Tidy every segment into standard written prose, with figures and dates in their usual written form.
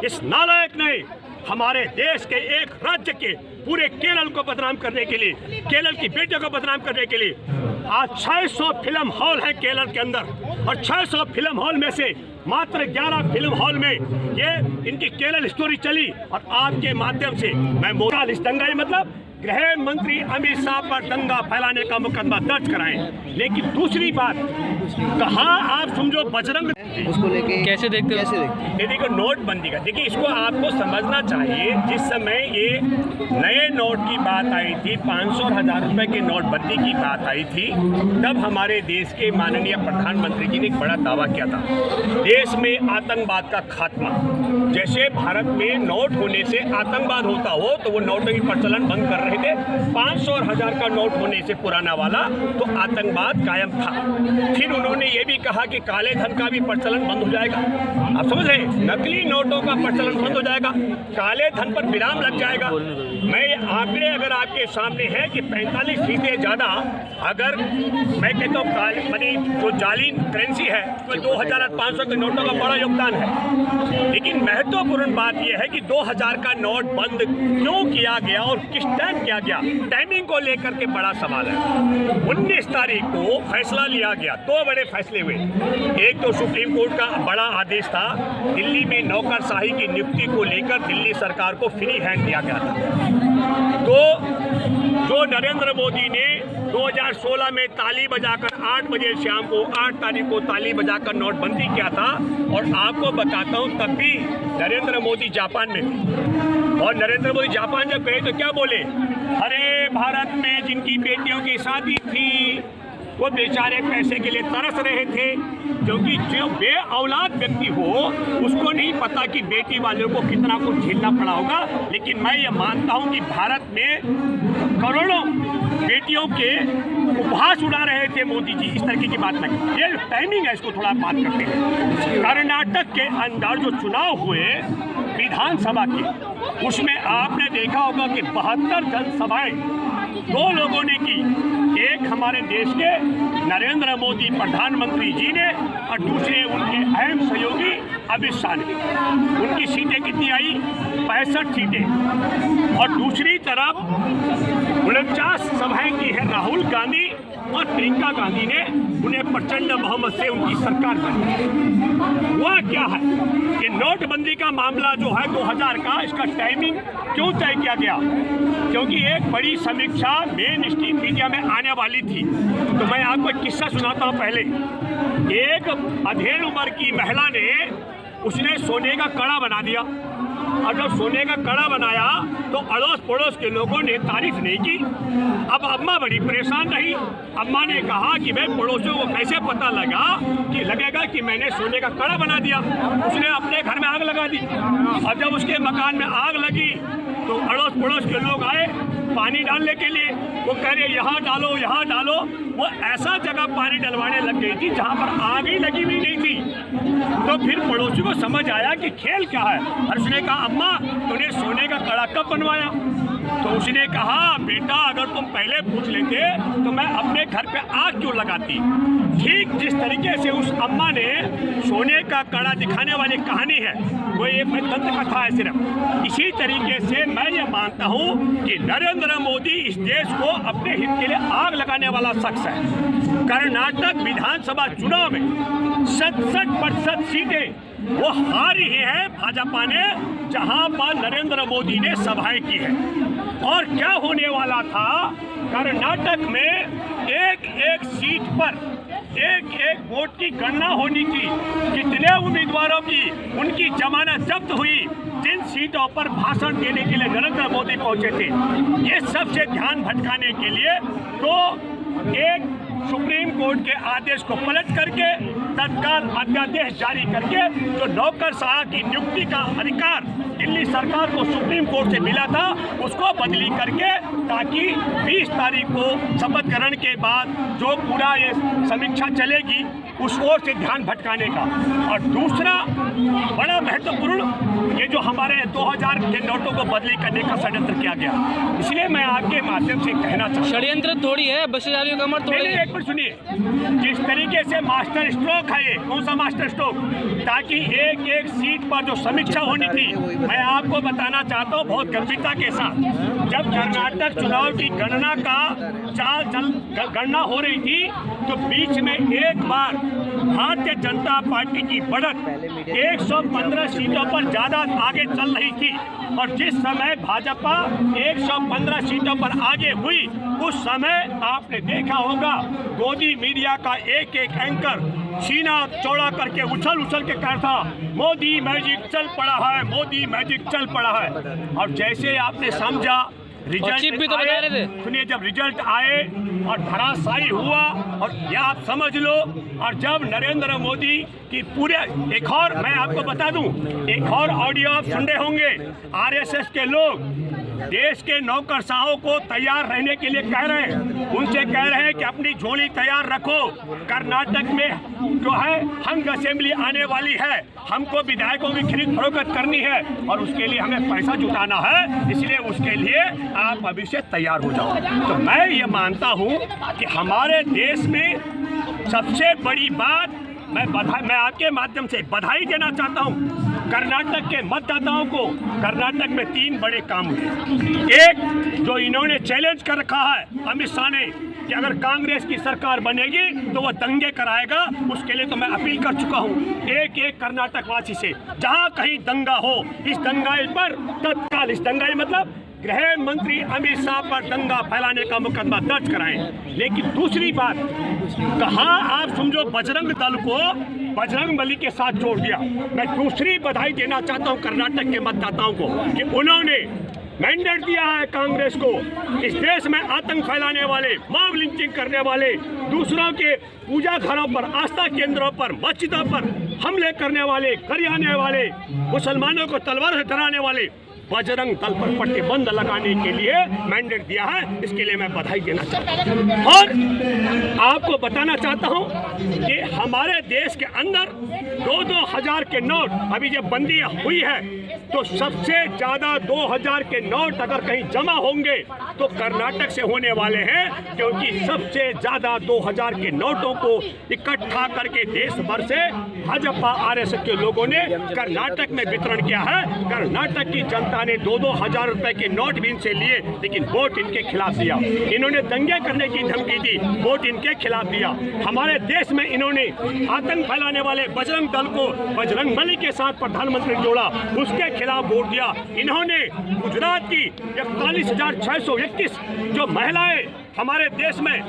इस नालायक ने हमारे देश के एक राज्य के पूरे केरल को बदनाम करने के लिए, केरल की बेटियों को बदनाम करने के लिए आज 600 फिल्म हॉल है केरल के अंदर, और 600 फिल्म हॉल में से मात्र 11 फिल्म हॉल में ये इनकी केरल स्टोरी चली। और आपके माध्यम से मैं मोदी इस दंगा, मतलब गृह मंत्री अमित शाह पर दंगा फैलाने का मुकदमा दर्ज कराएं। लेकिन दूसरी बात, कहाँ आप समझो बजरंग उसको लेके कैसे देखते ये देखो नोटबंदी का, देखिए इसको आपको समझना चाहिए। जिस समय ये नए नोट की बात आई थी, 500 और 1000 रुपए के नोटबंदी की बात आई थी, तब हमारे देश के माननीय प्रधानमंत्री जी ने एक बड़ा दावा किया था, देश में आतंकवाद का खात्मा। जैसे भारत में नोट होने से आतंकवाद होता हो तो वो नोटों की प्रचलन बंद कर रहे थे। 500 और 1000 का नोट होने से पुराना वाला तो आतंकवाद कायम था। फिर उन्होंने ये भी कहा कि काले धन का भी प्रचलन बंद हो जाएगा। आप समझ रहे हैं, नकली नोटों का प्रचलन बंद हो जाएगा, काले धन पर विराम लग जाएगा। मैं आंकड़े अगर आपके सामने है कि 45% ज़्यादा, अगर मैं कहता हूँ मानी जो जाली करेंसी है उसमें 2000 और 500 के नोटों का बड़ा योगदान है। लेकिन महत्वपूर्ण बात यह है कि 2000 का नोट बंद क्यों किया गया और किस टाइम किया गया, टाइमिंग को लेकर के बड़ा सवाल है। 19 तारीख को फैसला लिया गया, 2 बड़े फैसले हुए। एक तो सुप्रीम कोर्ट का बड़ा आदेश था, दिल्ली में नौकरशाही की नियुक्ति को लेकर दिल्ली सरकार को फ्री हैंड दिया गया था। तो जो नरेंद्र मोदी ने 2016 में ताली बजाकर 8 बजे शाम को 8 तारीख को ताली बजाकर नोटबंदी किया था। और आपको बताता हूं तब भी नरेंद्र मोदी जापान में थे, और नरेंद्र मोदी जापान जब गए तो क्या बोले, अरे भारत में जिनकी बेटियों की शादी थी वो बेचारे पैसे के लिए तरस रहे थे, क्योंकि जो बे औलाद व्यक्ति हो उसको नहीं पता कि बेटी वालों को कितना कुछ झेलना पड़ा होगा। लेकिन मैं ये मानता हूं कि भारत में करोड़ों बेटियों के उपहास उड़ा रहे थे मोदी जी, इस तरीके की बात नहीं। ये टाइमिंग है, इसको थोड़ा बात करते हैं। कर्नाटक के अंदर जो चुनाव हुए विधानसभा के, उसमें आपने देखा होगा कि 72 जनसभाएं 2 लोगों ने की। एक हमारे देश के नरेंद्र मोदी प्रधानमंत्री जी ने, और दूसरे उनके अहम सहयोगी अमित शाह ने। उनकी सीटें कितनी आई, 65 सीटें। और दूसरी तरफ 49 सभाएं की है राहुल गांधी और प्रियंका गांधी ने, उन्हें प्रचंड बहुमत से उनकी सरकार बनी। वह क्या है कि नोटबंदी का मामला जो है 2000 का, इसका टाइमिंग क्यों तय किया गया, क्योंकि एक बड़ी समीक्षा मेन स्ट्रीम मीडिया में आने वाली थी। तो मैं आपको एक किस्सा सुनाता हूँ। पहले एक अधेड़ उम्र की महिला ने, उसने सोने का कड़ा बना दिया, और जब सोने का कड़ा बनाया तो अड़ोस पड़ोस के लोगों ने तारीफ नहीं की। अब अम्मा बड़ी परेशान रही। अम्मा ने कहा कि भाई पड़ोसियों को कैसे पता लगेगा कि मैंने सोने का कड़ा बना दिया। उसने अपने घर में आग लगा दी। और जब उसके मकान में आग लगी तो अड़ोस पड़ोस के लोग आए पानी डालने के लिए। वो कह रहे यहाँ डालो, यहाँ डालो। वो ऐसा जगह पानी डलवाने लग गई थी जहाँ पर आग ही लगी हुई नहीं थी। तो फिर पड़ोसी को समझ आया कि खेल क्या है। और उसने कहा, अम्मा तूने सोने का कड़ा कब बनवाया? तो उसने कहा, बेटा अगर तुम पहले पूछ लेते तो मैं अपने घर पे आग क्यों लगाती। ठीक जिस तरीके से उस अम्मा ने सोने का कड़ा दिखाने वाली कहानी है, वो ये दंत कथा है सिर्फ। इसी तरीके से मैं ये मानता हूँ कि नरेंद्र मोदी इस देश को अपने हित के लिए आग लगाने वाला शख्स है। कर्नाटक विधानसभा चुनाव में 67% सीटें वो हारी ही है भाजपा ने, जहां पर नरेंद्र मोदी ने सभाएं की है। और क्या होने वाला था, कर्नाटक में एक सीट पर एक वोट की गणना होनी थी। कितने उम्मीदवारों की उनकी जमानत जब्त हुई, जिन सीटों पर भाषण देने के लिए नरेंद्र मोदी पहुंचे थे। ये सबसे ध्यान भटकाने के लिए तो एक सुप्रीम कोर्ट के आदेश को पलट करके तत्काल अध्यादेश जारी करके जो नौकरशाह की नियुक्ति का अधिकार दिल्ली सरकार को सुप्रीम कोर्ट से मिला था, उसको बदली करके, ताकि 20 तारीख को शपथ ग्रहण के बाद जो पूरा ये समीक्षा चलेगी उस ओर से ध्यान भटकाने का। और दूसरा बड़ा महत्वपूर्ण ये जो हमारे 2000 के नोटों को बदली करने का षड्यंत्र किया गया। इसलिए मैं आपके माध्यम से कहना चाहता हूँ, षड्यंत्र थोड़ी है, भ्रष्टाचारियों का कमर तोड़ेगी। एक मिनट सुनिए, जिस तरीके से मास्टर स्ट्रोक है, ये कौन सा मास्टर स्ट्रोक, ताकि एक एक सीट पर जो समीक्षा होनी थी, मैं आपको बताना चाहता हूँ बहुत गंभीरता के साथ, जब कर्नाटक चुनाव की गणना का गणना हो रही थी तो बीच में एक बार भारतीय जनता पार्टी की बढ़त 115 सीटों पर ज्यादा आगे चल रही थी, और जिस समय भाजपा 115 सीटों पर आगे हुई उस समय आपने देखा होगा गोदी मीडिया का एक एक एंकर सीना चौड़ा करके उछल के कह था मोदी मैजिक चल पड़ा है, मोदी मैजिक चल पड़ा है। और जैसे आपने समझा रिजल्ट भी तो बता रहे थे, सुनिए, जब रिजल्ट आए और धराशायी हुआ, और ये आप समझ लो, और जब नरेंद्र मोदी की पूरे, एक और मैं आपको बता दूं, एक और ऑडियो आप सुन रहे होंगे, आरएसएस के लोग देश के नौकरशाहों को तैयार रहने के लिए कह रहे हैं, उनसे कह रहे हैं कि अपनी झोली तैयार रखो, कर्नाटक में जो है हंग असेंबली आने वाली है, हमको विधायकों की खरीद फरोख्त करनी है और उसके लिए हमें पैसा जुटाना है, इसलिए उसके लिए आप अभी से तैयार हो जाओ। तो मैं ये मानता हूँ कि हमारे देश में सबसे बड़ी बात, मैं आपके माध्यम से बधाई देना चाहता हूँ कर्नाटक के मतदाताओं को। कर्नाटक में 3 बड़े काम हुए। एक, जो इन्होंने चैलेंज कर रखा है अमित शाह ने कि अगर कांग्रेस की सरकार बनेगी तो वह दंगे कराएगा, उसके लिए तो मैं अपील कर चुका हूँ एक एक कर्नाटक वासी से, जहाँ कहीं दंगा हो, इस दंगाई पर तत्काल, इस दंगाई मतलब गृह मंत्री अमित शाह पर दंगा फैलाने का मुकदमा दर्ज कराएं। लेकिन दूसरी बात, कहाँ आप समझो बजरंग दल को बजरंग बली के साथ जोड़ दिया। मैं दूसरी बधाई देना चाहता हूँ कर्नाटक के मतदाताओं को कि उन्होंने मैंडेट दिया है कांग्रेस को, इस देश में आतंक फैलाने वाले, मॉब लिंचिंग करने वाले, दूसरों के पूजा घरों पर, आस्था केंद्रों पर, मस्जिदों पर हमले करने वाले, गरियाने वाले, मुसलमानों को तलवार से डराने वाले बजरंग दल पर प्रतिबंध लगाने के लिए मैंडेट दिया है। इसके लिए मैं बधाई देना चाहता हूँ और आपको बताना चाहता हूँ कि हमारे देश के अंदर 2-2 हजार के नोट, अभी जब बंदी हुई है तो सबसे ज्यादा 2000 के नोट अगर कहीं जमा होंगे तो कर्नाटक से होने वाले हैं, क्योंकि सबसे ज्यादा 2000 के नोटों को इकट्ठा करके देश भर से भाजपा आरएसएस के लोगों ने कर्नाटक में वितरण किया है। कर्नाटक की जनता ने 2-2 हजार रुपए के नोट भी इनसे लिए, लेकिन वोट इनके खिलाफ दिया। इन्होंने दंगे करने की धमकी दी, वोट इनके खिलाफ दिया। हमारे देश में इन्होंने आतंक फैलाने वाले बजरंग दल को बजरंग बली के साथ प्रधानमंत्री जोड़ा, उसके खिलाफ वोट दिया। इन्होंने गुजरात की 41,621 जो महिलाएं हमारे देश में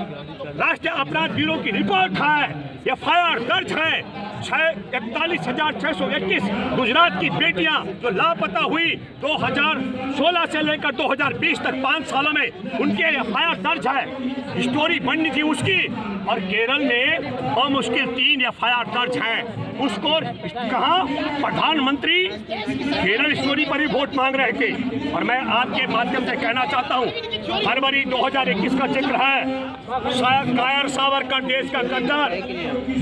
राष्ट्रीय अपराध ब्यूरो की रिपोर्ट है, FIR दर्ज है, 41,621 गुजरात की बेटियां जो लापता हुई 2016 से लेकर 2020 तक 5 सालों में, उनके FIR दर्ज है, स्टोरी बननी थी उसकी। और केरल में बमुश्किल 3 FIR दर्ज है। उसको कहा प्रधानमंत्री केरल स्टोरी पर ही वोट मांग रहे थे। और मैं आपके माध्यम से कहना चाहता हूँ, फरवरी 2021 का जिक्र है, कायर सावरकर देश का गद्दार,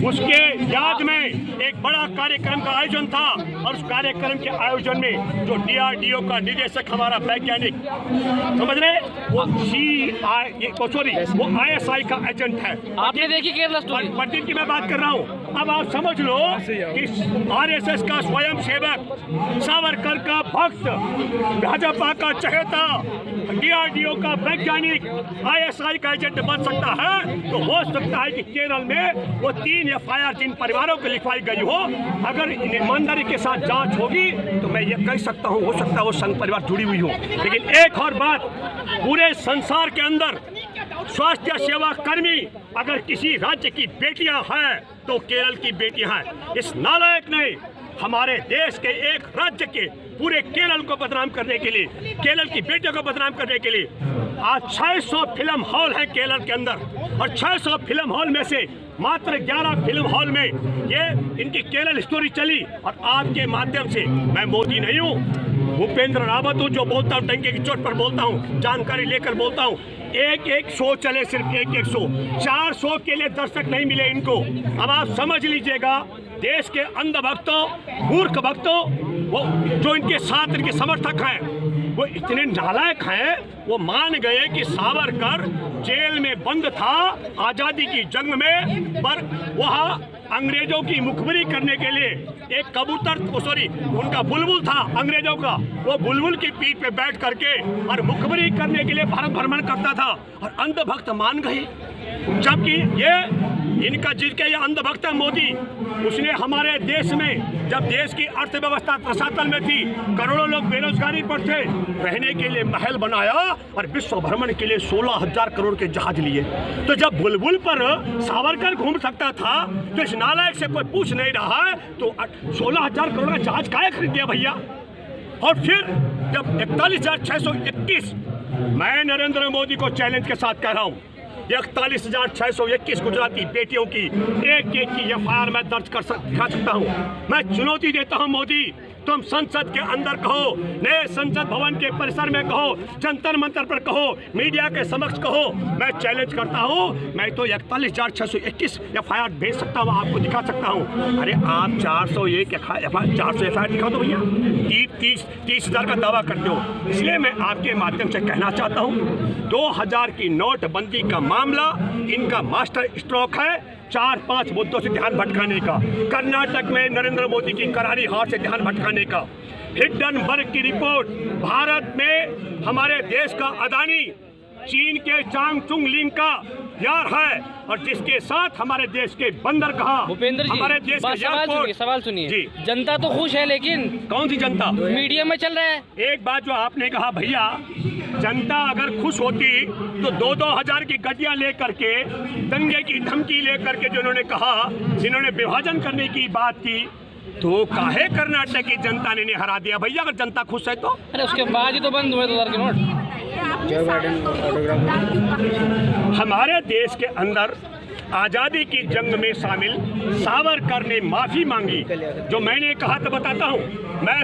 उसके याद में एक बड़ा कार्यक्रम का आयोजन था। और उस कार्यक्रम के आयोजन में जो DRDO का निदेशक हमारा वैज्ञानिक, समझ रहे, वो ISI का एजेंट है। आपने देखी केरल स्टोरी? पटेल की मैं बात कर रहा हूँ। अब आप समझ लो कि RSS का स्वयं सेवक, सावरकर का भक्त, भाजपा का चहेता, DRDO का वैज्ञानिक ISI का एजेंट बन सकता है, तो हो सकता है कि केरल में वो 3 FIR जिन परिवारों को लिखवाई गई हो, अगर ईमानदारी के साथ जांच होगी तो मैं ये कह सकता हूँ, हो सकता है वो संघ परिवार जुड़ी हुई हो। लेकिन एक और बात, पूरे संसार के अंदर स्वास्थ्य सेवा कर्मी अगर किसी राज्य की बेटियां हैं तो केरल की बेटियां हैं। इस नालायक ने हमारे देश के एक राज्य के पूरे केरल को बदनाम करने के लिए, केरल की बेटियों को बदनाम करने के लिए, आज 600 फिल्म हॉल है केरल के अंदर, और 600 फिल्म हॉल में से मात्र 11 फिल्म हॉल में ये इनकी केरल स्टोरी चली। और आपके माध्यम से, मैं मोदी नहीं हूँ, भूपेंद्र रावत हूँ, जो बोलता हूँ डंके की चोट पर बोलता हूँ, जानकारी लेकर बोलता हूँ। एक शो चले, सिर्फ एक शो, 4 शो के लिए दर्शक नहीं मिले इनको। अब आप समझ लीजिएगा देश के अंधभक्तों, मूर्ख भक्तों, वो जो इनके साथ इनके समर्थक हैं, वो इतने नालायक हैं, वो मान गए कि सावरकर जेल में बंद था आज़ादी की जंग में, पर वहाँ अंग्रेजों की मुखबिरी करने के लिए एक कबूतर, उनका बुलबुल था अंग्रेजों का, वो बुलबुल की पीठ पे बैठ करके और मुखबिरी करने के लिए भारत भ्रमण करता था, और अंधभक्त मान गए। जबकि ये इनका जिसके ये अंधभक्त है मोदी, उसने हमारे देश में, जब देश की अर्थव्यवस्था रसातल में थी, करोड़ों लोग बेरोजगारी पर थे, रहने के लिए महल बनाया और विश्व भ्रमण के लिए 16,000 करोड़ के जहाज लिए। तो जब बुलबुल पर सावरकर घूम सकता था, तो इस नालायक से कोई पूछ नहीं रहा है, तो 16,000 करोड़ का जहाज काहे खरीद दिया भैया? और फिर जब 41,621, मैं नरेंद्र मोदी को चैलेंज के साथ कह रहा हूँ, 41,621 गुजराती बेटियों की एक की एफआईआर मैं दर्ज दिखा सकता हूँ। मैं चुनौती देता हूँ मोदी, तुम संसद के अंदर कहो, नए संसद भवन के परिसर में कहो, जंतर मंतर पर कहो, मीडिया के समक्ष कहो, मैं चैलेंज करता हूँ। मैं तो 41,621 एफआईआर भेज सकता हूँ, आपको दिखा सकता हूँ। अरे आप 401 एफआईआर दिखा दो भैया, 30,000 का दावा करते हो। इसलिए मैं आपके माध्यम से कहना चाहता हूँ, 2000 की नोटबंदी का मामला इनका मास्टर स्ट्रोक है, 4-5 मुद्दों से ध्यान भटकाने का, कर्नाटक में नरेंद्र मोदी की करारी हार से ध्यान भटकाने का, हिंडनबर्ग की रिपोर्ट, भारत में हमारे देश का अदानी चीन के चांगचुंग लिंग का यार है, और जिसके साथ हमारे देश के बंदरगाह, भूपेंद्र जी, हमारे देश के सवाल सुनिए। जनता तो खुश है, लेकिन कौन सी जनता? मीडिया में चल रहा है। एक बात जो आपने कहा भैया, जनता अगर खुश होती तो 2-2 हजार की गड्डियां लेकर के, दंगे की धमकी लेकर के, जो उन्होंने कहा, जिन्होंने विभाजन करने की बात की, तो काहे कर्नाटक की जनता ने हरा दिया भैया? अगर जनता खुश है तो। अरे उसके बाद ही तो बंद हुए 2000 के नोट। हमारे देश के अंदर आज़ादी की जंग में शामिल सावरकर ने माफ़ी मांगी, जो मैंने कहा तो बताता हूँ। मैं